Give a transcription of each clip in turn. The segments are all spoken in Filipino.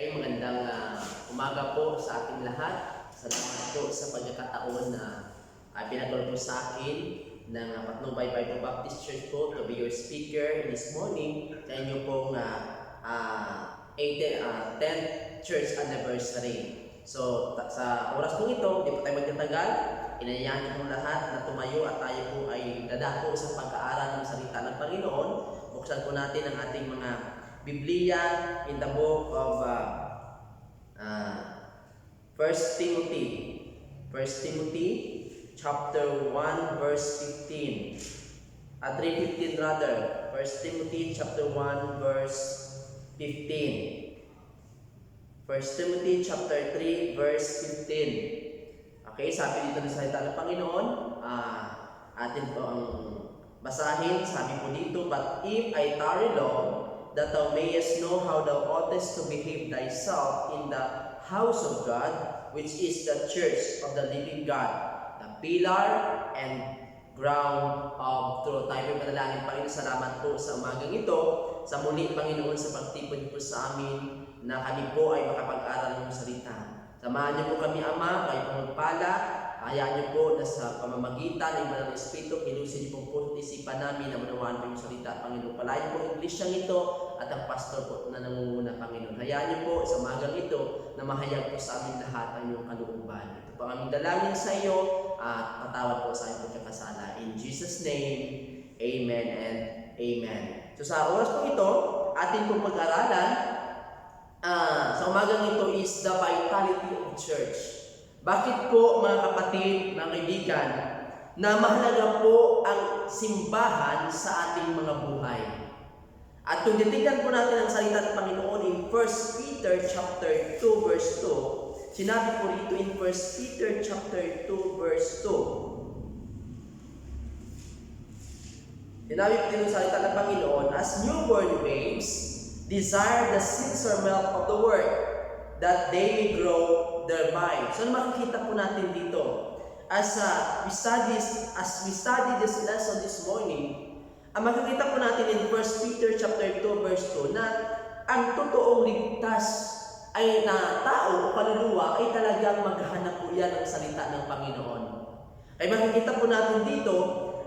Ay magandang umaga po sa ating lahat. Salamat po sa pagkakataon na pinagawal po sa akin ng Patnubay Bible Baptist Church po to be your speaker this morning sa inyo pong 10th church anniversary. So sa oras po ito, hindi po tayo magtatagal. Inayahan po lahat na tumayo at tayo po ay dadako sa pag-aaral ng salita ng Panginoon. Buksan po natin ang ating mga Biblia in the book of 1 Timothy. 1 Timothy chapter 1 verse 15. 3:15 rather. 1 Timothy chapter 1 verse 15. 1 Timothy chapter 3 verse 15. Okay, sabi dito ng salita ng Panginoon, atin po ang basahin. Sabi po dito, "But if I tarry long, that thou mayest know how thou oughtest to behave thyself in the house of God, which is the church of the living God, the pillar and ground of truth." Tayo may panalangin, Panginoon, salamat po sa umagang ito, sa muli, Panginoon, sa pagtipon po sa amin, na kami po ay makapag-aral ng salita. Samahan niyo po kami, Ama, kayo pong magpala. Hayaan niyo po na sa pamamagitan ng Banal na Espiritu, kilusin niyo po at isipan namin na manawaan po yung salita, Panginoon. Palayan po ang iglesyang ito at ang pastor po na nangunguna, Panginoon. Hayaan niyo po sa umagang ito na mahayag po sa amin lahat ang iyong kalooban. Ito po ang aming dalangin sa iyo at patawad po sa aming pagkakasala. In Jesus' name, Amen and Amen. So sa oras po ito, atin pong pag-aralan sa umagang ito is the vitality of church. Bakit po, mga kapatid, mga kaibigan, na mahalaga po ang simbahan sa ating mga buhay? At kung titignan po natin ang salita ng Panginoon in 1 Peter chapter 2 verse 2, sinabi po dito in 1 Peter chapter 2 verse 2. Sinabi po dito ang salita ng Panginoon, "As newborn babes, desire the sincere milk of the word, that they may grow thereby." So makikita po natin dito, as we study this lesson this morning, makikita po natin in 1 Peter chapter 2 verse 2 na ang totoong ligtas ay na tao o kaluluwa ay talagang maghahanap po yan ng salita ng Panginoon. Ay makikita po natin dito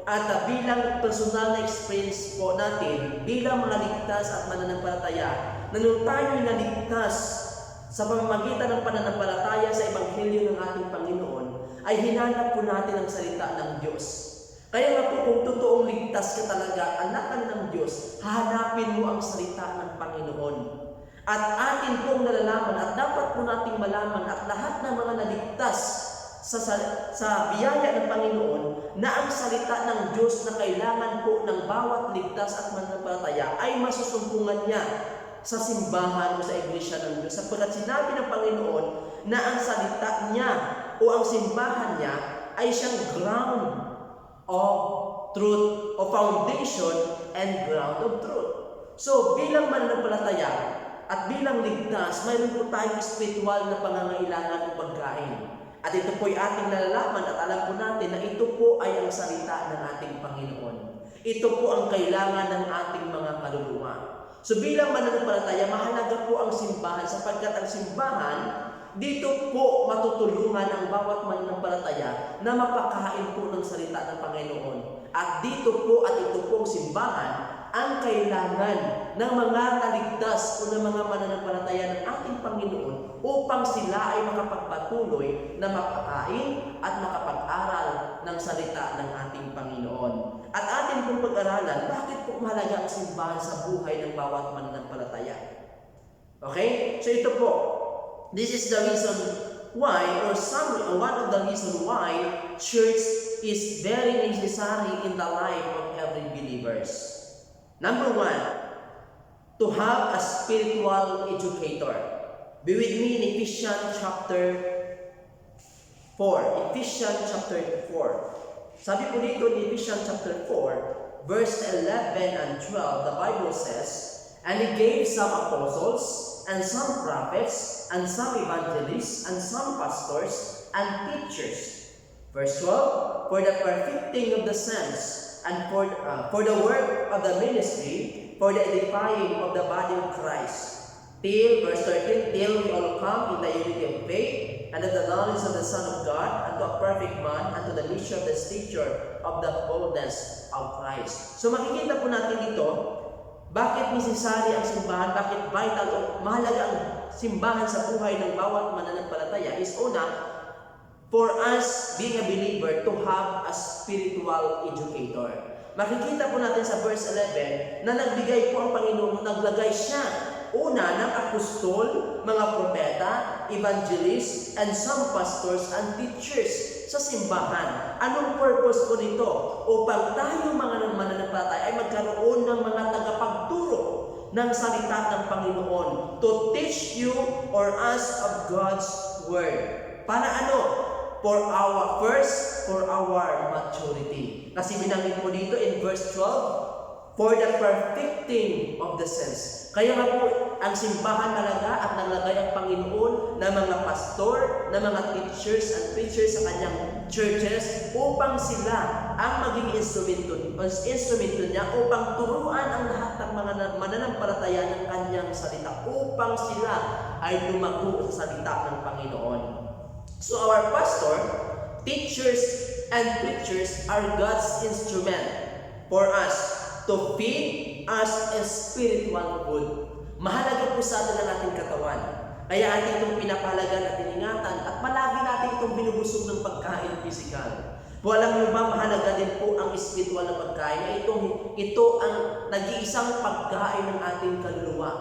at bilang personal na experience po natin, bilang mga ligtas at mananampalataya, na nung tayo'y naligtas sa pamamagitan ng pananampalataya sa Ebanghelyo ng ating Panginoon, ay hinanap po natin ang salita ng Diyos. Kaya nga po, kung totoong ligtas ka talaga, anakan ng Diyos, hahanapin mo ang salita ng Panginoon. At atin pong nalalaman, at dapat po nating malaman, at lahat ng mga naligtas sa biyaya ng Panginoon, na ang salita ng Diyos na kailangan po ng bawat ligtas at mananampalataya ay masusumpungan niya sa simbahan o sa iglesia ng Diyos. Sapagkat sinabi ng Panginoon na ang salita niya o ang simbahan niya ay siyang ground of truth o foundation and ground of truth. So bilang mananampalataya at bilang ligtas, mayroon po tayong spiritual na pangangailangan o pagkain. At ito po'y ating nalalaman at alam po natin na ito po ay ang salita ng ating Panginoon. Ito po ang kailangan ng ating mga kaluluwa. So bilang mananampalataya, mahalaga po ang simbahan sapagkat ang simbahan, dito po matutulungan ang bawat mananampalataya na mapakain po ng salita ng Panginoon. At dito po at ito pong simbahan ang kailangan ng mga naligtas o ng mga mananampalataya ng ating Panginoon upang sila ay makapagpatuloy na mapakain at makapag-aral ng salita ng ating Panginoon. At ating pong pag-aralan, bakit po mahalaga ang simbahan sa buhay ng bawat mananampalataya? Okay? So ito po, this is the reason why, one of the reasons why church is very necessary in the life of every believers. Number 1, to have a spiritual educator. Be with me in Ephesians chapter 4. Ephesians chapter 4. Sabi po dito in Ephesians chapter 4, verse 11 and 12, the Bible says, "And He gave some apostles, and some prophets, and some evangelists, and some pastors, and teachers." Verse 12, "For the perfecting of the saints, and for the work of the ministry, for the edifying of the body of Christ, Till, verse 13, till we all come in the unity of faith and of the knowledge of the Son of God, unto a perfect man, unto the measure of the stature of the fullness of Christ. So makikita po natin dito, bakit necessary ang simbahan, bakit vital o mahalaga ang simbahan sa buhay ng bawat mananampalataya is una, for us being a believer to have a spiritual educator. Makikita po natin sa verse 11 na nagbigay po ang Panginoon, naglagay siya una ng apostol, mga propeta, evangelists, and some pastors and teachers sa simbahan. Anong purpose po nito? Upang tayo mga mananampalataya ay magkaroon ng mga tagapagturo ng salita ng Panginoon to teach you or us of God's Word. Para ano? For our maturity. Kasi binanggit po dito in verse 12, for the perfecting of the saints. Kaya nga po, ang simbahan talaga at naglagay ang Panginoon ng mga pastor, ng mga teachers and preachers sa kanyang churches upang sila ang maging instrumento niya upang turuan ang lahat ng mga mananampalataya ng kanyang salita upang sila ay lumago sa salita ng Panginoon. So our pastor, teachers, and preachers are God's instrument for us to feed us a spiritual food. Mahalaga po sa atin ang ating katawan. Kaya atin itong pinapahalagan at iningatan at palagi natin itong binubusog ng pagkain physical. Po alam niyo ba, mahalaga din po ang spiritual na pagkain. Ito ang nag-iisang pagkain ng ating kaluluwa.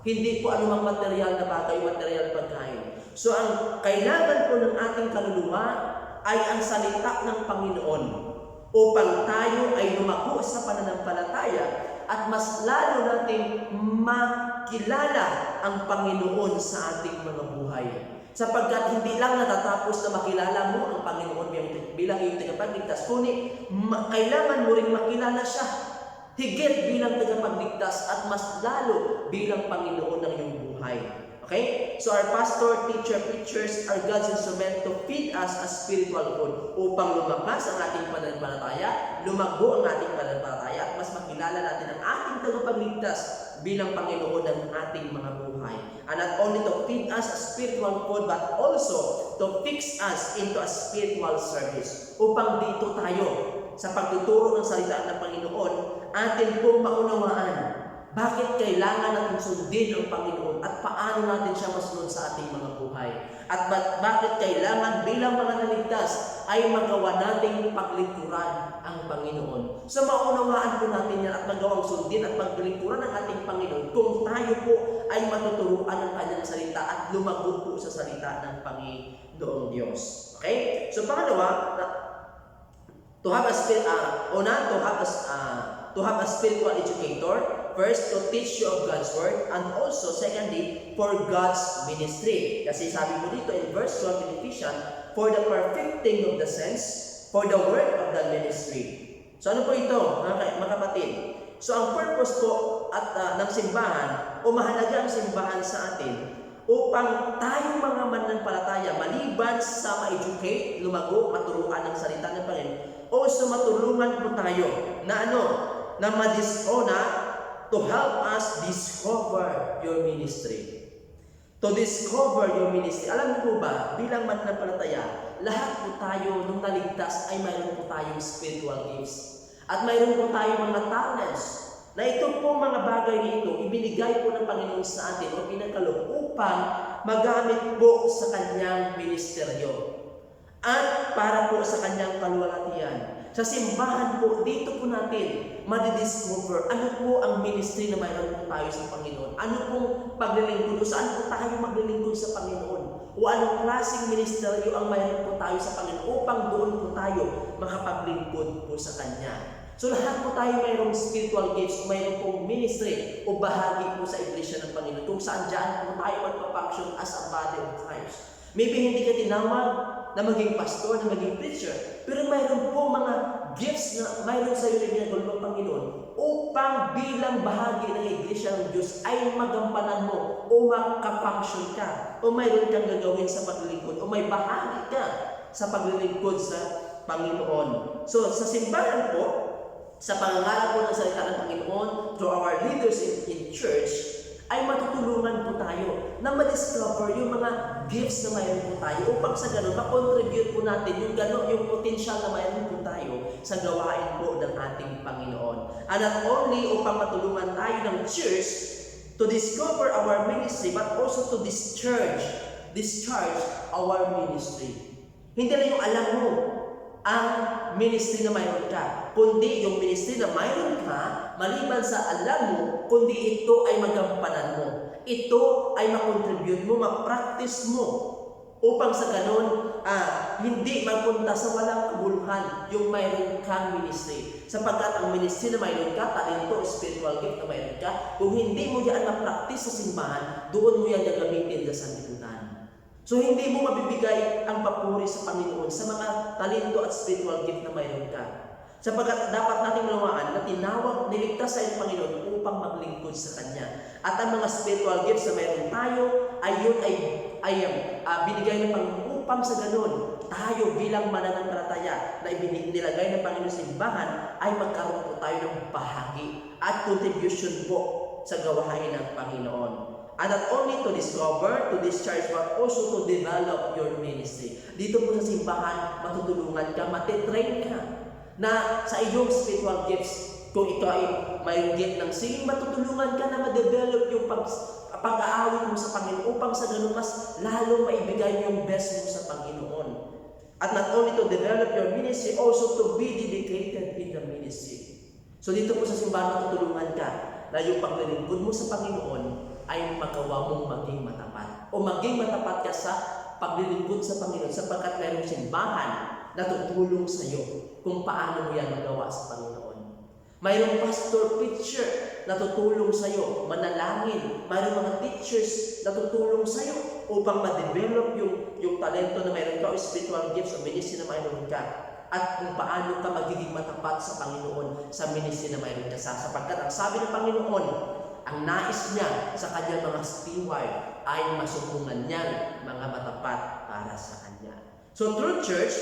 Hindi po anumang material na bagay, material na pagkain. So ang kailangan po ng ating kaluluwa ay ang salita ng Panginoon upang tayo ay lumago sa pananampalataya at mas lalo nating makilala ang Panginoon sa ating mga buhay. Sapagkat hindi lang natatapos na makilala mo ang Panginoon bilang iyong tagapagligtas, kundi kailangan mo rin makilala siya higit bilang tagapagligtas at mas lalo bilang Panginoon ng iyong buhay. Okay? So our pastor, teacher, preachers are God's instrument to feed us a spiritual food upang lumakas ang ating pananampalataya, lumago ang ating pananampalataya at mas makilala natin ang ating tagapagligtas bilang Panginoon ng ating mga buhay. And not only to feed us a spiritual food but also to fix us into a spiritual service upang dito tayo sa pagtuturo ng salita ng Panginoon atin pong maunawaan bakit kailangan natin sundin ang Panginoon at paano natin siya masunod sa ating mga buhay. At bakit kailangan bilang mga naligtas ay magawa nating paglingkuran ang Panginoon. So maunawaan po natin yan at magawang sundin at paglingkuran ng ating Panginoon kung tayo po ay matuturuan ng kanyang salita at lumago po sa salita ng Panginoong Diyos. Okay? So pangalawa, to have a spiritual educator. First, to teach you of God's Word, and also, secondly, for God's ministry. Kasi sabi mo dito in verse 12 in Ephesians, for the perfecting of the saints, for the work of the ministry. So ano po ito, mga kapatid? So ang purpose po ng simbahan, o mahalaga ang simbahan sa atin, upang tayo mga mananampalataya, maliban sa ma-educate, lumago, maturuan ng salita ng Panginoon, o so matulungan po tayo na to help us discover your ministry. To discover your ministry. Alam niyo po ba, bilang mananampalataya, lahat po tayo nung naligtas ay mayroon po tayong spiritual gifts. At mayroon po tayong mga talents. Na ito po mga bagay nito, ibinigay po ng Panginoon sa atin o pinagkaloob upang magamit po sa kanyang ministeryo. At para po sa kanyang kaluwalhatian. Sa simbahan po, dito po natin madidiscover ano po ang ministry na mayroon po tayo sa Panginoon. Ano pong paglilingkod o saan po tayo maglilingkod sa Panginoon. O anong klaseng ministeryo ang mayroon po tayo sa Panginoon upang doon po tayo makapaglingkod po sa Kanya. So lahat po tayo mayroong spiritual gifts, mayroong pong ministry o bahagi po sa iglesia ng Panginoon kung saan dyan po tayo magpafunction as a body of Christ. Maybe hindi ka tinawag na maging pastor, na maging preacher, pero mayroon po mga gifts na mayroon sa iyo na ginagawa ng Panginoon upang bilang bahagi ng iglesia ng Diyos ay magampanan mo o makafunction ka o mayroon kang gagawin sa paglilingkod o may bahagi ka sa paglilingkod sa Panginoon. So sa simbahan po, sa pangangaral po ng salita ng Panginoon through our leaders in church, ay matutulungan po tayo na ma-discover yung mga gifts na mayroon po tayo upang sa ganun, makontribute po natin yung ganun, yung potential na mayroon po tayo sa gawain po ng ating Panginoon. And not only upang matulungan tayo ng church to discover our ministry, but also to discharge our ministry. Hindi lang yung alam mo ang ministry na mayroon ka, kundi yung ministry na mayroon ka, maliban sa alam mo, kundi ito ay magampanan mo. Ito ay makontribute mo, ma-practice mo, upang sa ganun, hindi magpunta sa walang kabuluhan yung mayroon kang ministry. Sapagkat ang ministry na mayroon ka, talento, spiritual gift na mayroon ka, kung hindi mo yan ma-practice sa simbahan, doon mo yan gagamitin sa sanlibutan. So hindi mo mabibigay ang papuri sa Panginoon sa mga talento at spiritual gift na mayroon ka. Sapagkat dapat nating malawaan na tinawag, niligtas sa iyong Panginoon upang maglingkod sa Kanya. At ang mga spiritual gifts na mayroon tayo, ay binigay ng Panginoon upang sa ganun, tayo bilang mananampalataya na nilagay ng Panginoon sa simbahan, ay magkaroon po tayo ng bahagi at contribution po sa gawain ng Panginoon. And not only to discover, to discharge, but also to develop your ministry. Dito po sa simbahan, matutulungan ka, matitrain ka na sa iyong spiritual gifts. Kung ikaw ay may gift ng singing, matutulungan ka na ma-develop yung pag-aawit mo sa Panginoon upang sa ganun mas lalong maibigay yung best mo sa Panginoon. At not only to develop your ministry, also to be dedicated in the ministry. So dito po sa simbahan, matutulungan ka na yung paglilingkod mo sa Panginoon ay magawa mong maging matapat. O maging matapat ka sa paglilingkod sa Panginoon sapagkat mayroong simbahan na tutulong sa iyo kung paano mo yan magawa sa Panginoon. Mayroong pastor, preacher na tutulong sa iyo, manalangin. Mayroong mga teachers na tutulong sa iyo upang ma-develop yung talento na mayroon ka o spiritual gifts o ministry na mayroon ka. At kung paano ka magiging matapat sa Panginoon sa ministry na mayroon ka sapagkat ang sabi ng Panginoon, ang nais niya sa kanyang mga steward ay masukungan niyang mga matapat para sa kanya. So through church,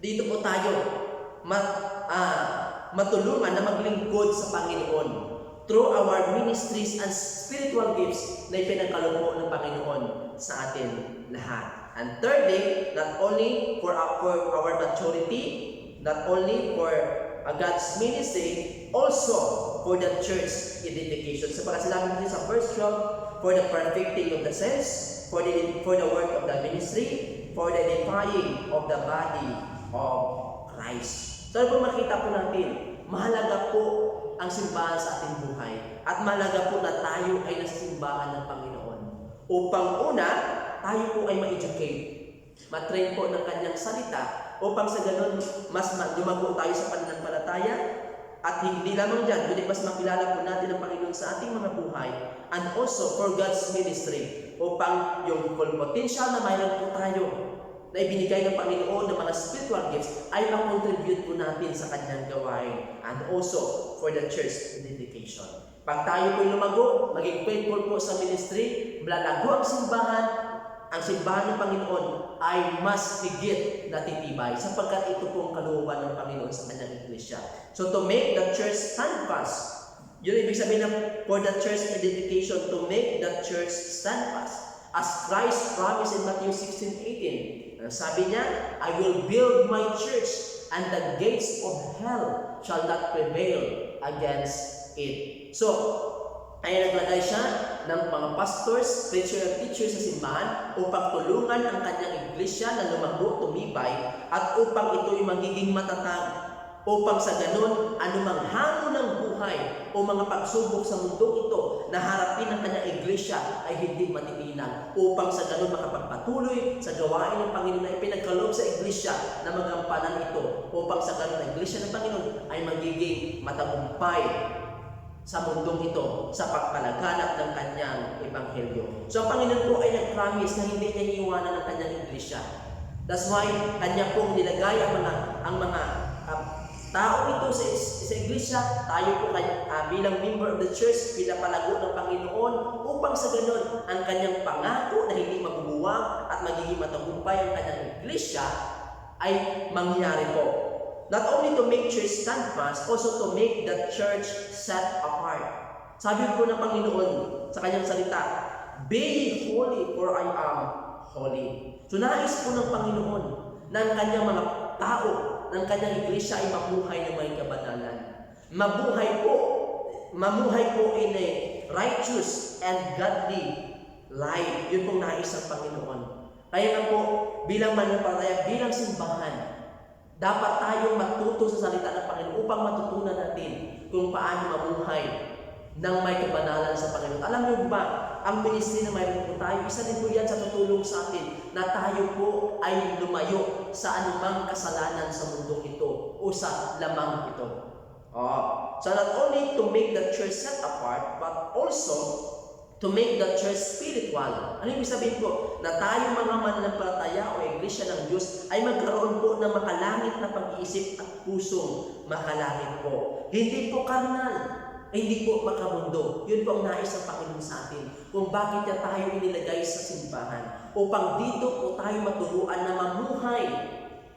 dito po tayo matulungan na maglingkod sa Panginoon through our ministries and spiritual gifts na ipinagkaloob po ng Panginoon sa atin lahat. And thirdly, not only for our maturity, not only for God's ministry, also for the church edification. Sapagkat sinabi natin sa verse 12, for the perfecting of the saints, for the work of the ministry, for the edifying of the body of Christ. So po makita po natin, mahalaga po ang simbahan sa ating buhay at mahalaga po na tayo ay nasa simbahan ng Panginoon. Upang una, tayo po ay ma-educate, matrain po ng kanyang salita upang sa ganun mas lumago tayo sa pananampalataya at hindi lamang dyan, kundi mas makilala po natin ang Panginoon sa ating mga buhay and also for God's ministry upang yung full potential na mayroon po tayo na ibinigay ng Panginoon ng mga spiritual gifts ay makontribute po natin sa kanyang gawain and also for the church dedication. Pag tayo po lumago, maging faithful po sa ministry, malalago ang simbahan ng Panginoon ay mas higit na titibay sapagkat ito po ang kalooban ng Panginoon sa kanyang iglesia. So to make the church stand fast, yun ibig sabihin ng for the church edification, to make the church stand fast. As Christ promised in Matthew 16:18, sabi niya, I will build my church and the gates of hell shall not prevail against it. So, ay naglagay siya ng mga pastors, preacher at teachers sa simbahan upang tulungan ang kanyang iglesia na lumago, tumibay at upang ito'y magiging matatag upang sa ganun anumang hamon ng buhay o mga pagsubok sa mundong ito na harapin ng kanyang iglesia ay hindi matitinag upang sa ganun makapagpatuloy sa gawain ng Panginoon na ipinagkaloob sa iglesia na magampanan ito upang sa ganun ang iglesia ng Panginoon ay magiging matagumpay sa mundong ito sa pagpalaganap ng kanyang ebanghelyo. So ang Panginoon po ay nag-promise na hindi niya iiwanan ang kanyang iglesia. That's why kanya pong nilagay ang mga tao ito sa iglesia, tayo po bilang member of the church, pinapalago ng Panginoon upang sa ganun ang kanyang pangako na hindi mabubuwag at magiging matagumpay ang kanyang iglesia ay mangyari po. Not only to make church stand fast, also to make the church set apart. Sabi po ng Panginoon sa kanyang salita, "Be ye holy, for I am holy." So nais po ng Panginoon na ang kanyang mga tao, ng kanyang iglesia ay mabuhay ng may kabanalan. Mamuhay po in a righteous and godly life. Yun pong nais ng Panginoon. Kaya nga po, bilang mananampalataya, bilang simbahan, dapat tayong matuto sa salita ng Panginoon upang matutunan natin kung paano mabuhay ng may kabanalan sa Panginoon. Alam niyo ba, ang ministry na mayroon po tayo, isa din po yan sa tutulong sa atin na tayo po ay lumayo sa anumang kasalanan sa mundong ito o sa lamang ito. So not only to make the church set apart, but also to make the church spiritual. Ano ibig sabihin po? Na tayo mga mananampalataya o iglesia ng Diyos ay magkaroon po ng makalangit na pag-iisip at pusong makalangit po. Hindi po karnal, hindi po makamundo. Yun po ang nais ng Panginoon sa atin. Kung bakit niya tayo inilagay sa simbahan. Upang dito po tayo maturuan na mamuhay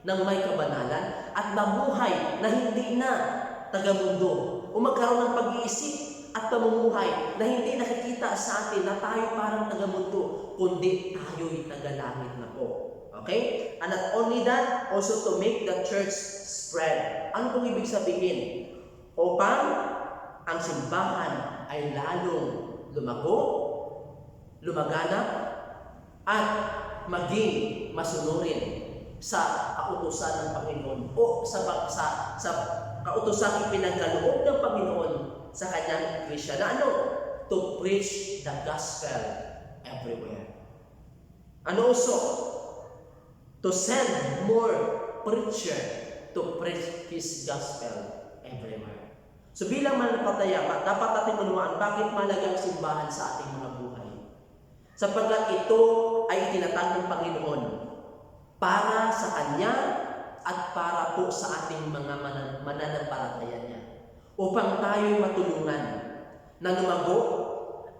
ng may kabanalan at mamuhay na hindi na tagamundo. O magkaroon ng pag-iisip at pamumuhay na hindi nakikita sa atin na tayo parang tagamundo, kundi tayo'y tagalangit na po. Okay? And not only that, also to make the church spread. Ano pong ibig sabihin? Upang ang simbahan ay lalong lumago, lumaganap, at maging masunurin sa kautusan ng Panginoon o sa kautusan ipinagkaloob ng Panginoon sa kanyang iglesia na ano? To preach the gospel everywhere. And also, to send more preacher to preach His gospel everywhere. So bilang mananampalataya, dapat natin manuhaan bakit mahalaga ang simbahan sa ating mga buhay. Sapagkat ito ay itinatag ng Panginoon para sa Kanya at para po sa ating mga mananampalataya niya. Upang tayo'y matulungan na lumago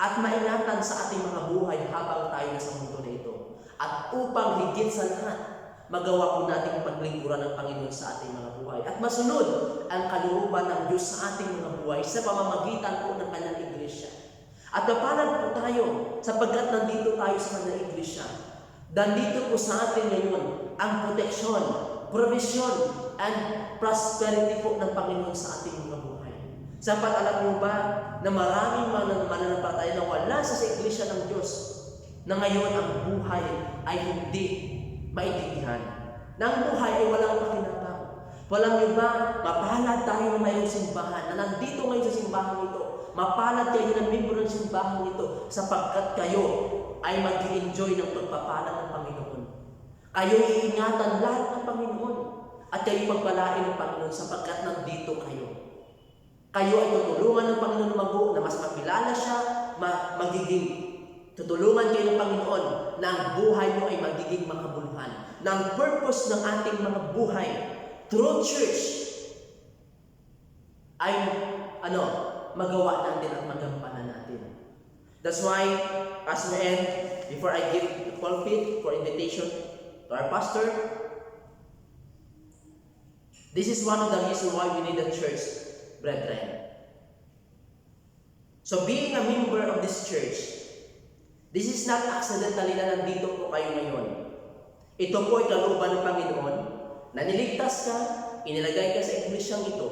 at maingatan sa ating mga buhay habang tayo nasa mundo na ito. At upang higit sa lahat, magawa po natin paglingkuran ng Panginoon sa ating mga buhay. At masunod ang kalooban ng Diyos sa ating mga buhay sa pamamagitan po ng kanyang iglesia. At napalad po tayo sapagkat nandito tayo sa kanyang iglesia. Nandito po sa atin ngayon ang proteksyon, provision, and prosperity po ng Panginoon sa ating mga buhay. Sapat alam mo ba na maraming mananampalataya na wala sa iglesia ng Diyos na ngayon ang buhay ay hindi maintindihan. Na ang buhay ay walang pakinabang. Walang iba, mapalad tayo na mayroong simbahan, na nandito ngayon sa simbahan ito. Mapalad kayo ng membro ng simbahan ito sapagkat kayo ay mag-i-enjoy ng pagpapala ng Panginoon. Kayo iingatan lahat ng Panginoon at kayo pagpalain ng Panginoon sapagkat nandito kayo. Kayo ay tutulungan ng Panginoon mabuo na mas makilala siya, magiging tutulungan kayo ng Panginoon na ang buhay mo ay magiging makabuluhan. Na ang purpose ng ating mga buhay through church ay magawa natin at magampanan natin. That's why, as we end, before I give the pulpit for invitation to our pastor, this is one of the reasons why we need a church, brethren. So being a member of this church, this is not accidentally na nandito po kayo ngayon. Ito po ay kalooban ng Panginoon na niligtas ka, inilagay ka sa iglesyang ito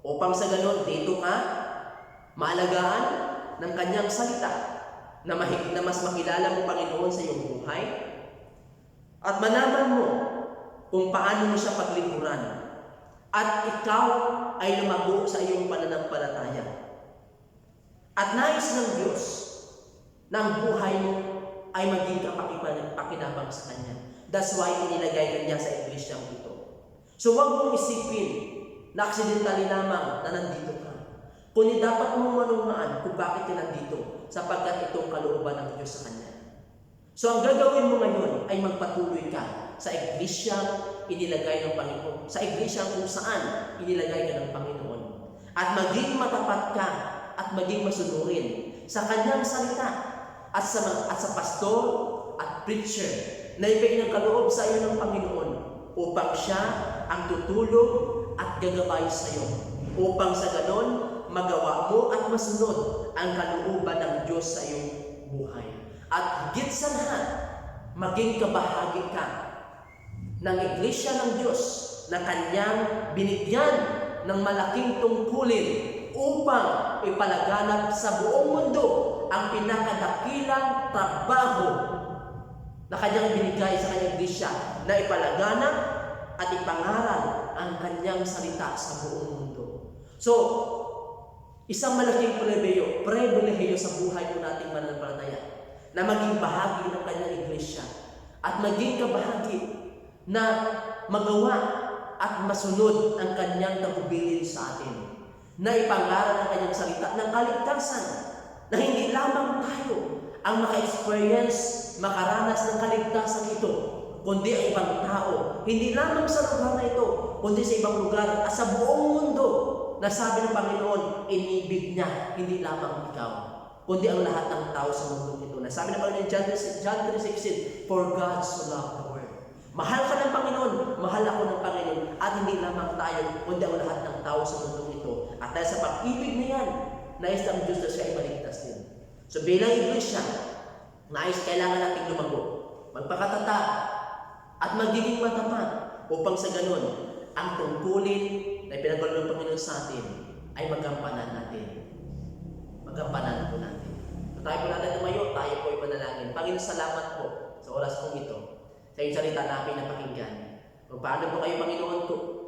upang sa ganon dito ka maalagaan ng kanyang salita na mas makilala mo Panginoon sa iyong buhay at manaman mo kung paano mo siya paglingkuran at ikaw ay lumago sa iyong pananampalataya. At nais ng Diyos na ang buhay mo ay maging kapakinabang sa Kanya. That's why inilagay niya sa iglesyang ito. So huwag mong isipin na aksidentally lamang na nandito ka. Kundi dapat mong manungaan kung bakit ka nandito sapagkat itong kalooban ng Diyos sa Kanya. So ang gagawin mo ngayon ay magpatuloy ka sa iglesyang inilagay ng Panginoon. Sa iglesyang kung saan inilagay ka ng Panginoon. At maging matapat ka at maging masunurin sa Kanyang salita at sa pastor at preacher na ipinagkaloob sa iyo ng Panginoon upang siya ang tutulong at gagabay sa iyo upang sa ganon magawa mo at at masunod ang kalooban ng Diyos sa iyong buhay. At higit sa lahat, maging kabahagi ka ng Iglesia ng Diyos na Kanyang binigyan ng malaking tungkulin upang ipalaganap sa buong mundo ang pinakadakilang trabaho na Kanyang binigay sa Kanyang Iglesia na ipalaganap at ipangaral ang Kanyang salita sa buong mundo. So, isang malaking pribilehiyo sa buhay po nating mananampalataya na maging bahagi ng Kanyang Iglesia at maging kabahagi na magawa at masunod ang Kanyang tagubilin sa atin, na ipangaral ang Kanyang salita ng kaligtasan, na hindi lamang tayo ang maka-experience, makaranas ng kaligtasan ito, kundi ang ibang tao, hindi lamang sa lugar na ito, kundi sa ibang lugar at sa buong mundo, na sabi ng Panginoon, inibig niya, hindi lamang ikaw, kundi ang lahat ng tao sa mundo ito. Na sabi ng Panginoon, John 3:16, for God so loved the world. Mahal ka ng Panginoon, mahal ako ng Panginoon, at hindi lamang tayo, kundi ang lahat ng tao sa mundo ito. At dahil sa pag-ibig na yan, nais ng Diyos na siya ay maligtas din. So bilang Iglesia, nais kailangan nating lumago, magpakatatag, at magiging matapat upang sa ganun, ang tungkulin na pinagkaloob ng Panginoon sa atin ay magampanan natin. Magampanan po natin. So tayo po natin tumayo, tayo po ay panalangin. Panginoon, salamat po sa oras kong ito, sa iyong salita na pinapakinggan. Kung paano po kayo, Panginoon,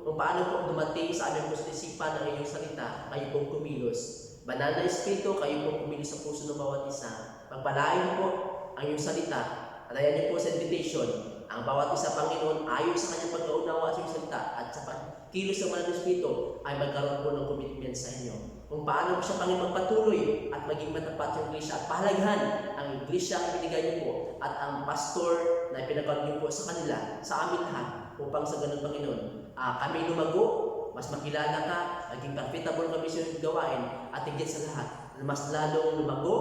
kung paano po dumating sa aming puso't isipan ng iyong salita, kayo pong kumilos. Banal na Espiritu, kayo pong kumilos sa puso ng bawat isa. Pagpalain po ang iyong salita, at ayan niyo po sa invitation, ang bawat isa, Panginoon, ayon sa kanyang pagkaunawa sa iyong salita at sa pagkilos ng Banal na Espiritu, ay magkaroon po ng commitment sa inyo. Kung paano po siya, Panginoon, magpatuloy at maging matapat yung Iglesia at pahalagahan ang Iglesia ang ibinigay niyo po at ang pastor na ipinagkaroon niyo po sa kanila, sa amin lahat, upang sa ganun, Panginoon, kami lumago, mas makilala ka, maging profitable kami sa iyong gawain, at higit sa lahat, mas lalong lumago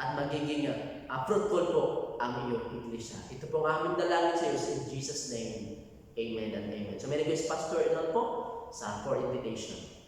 at magiging fruitful po ang iyong Iglesia. Ito po ang aming dalangin sa iyo in Jesus' name. Amen and amen. So, may request, Pastor, inon po sa for invitation.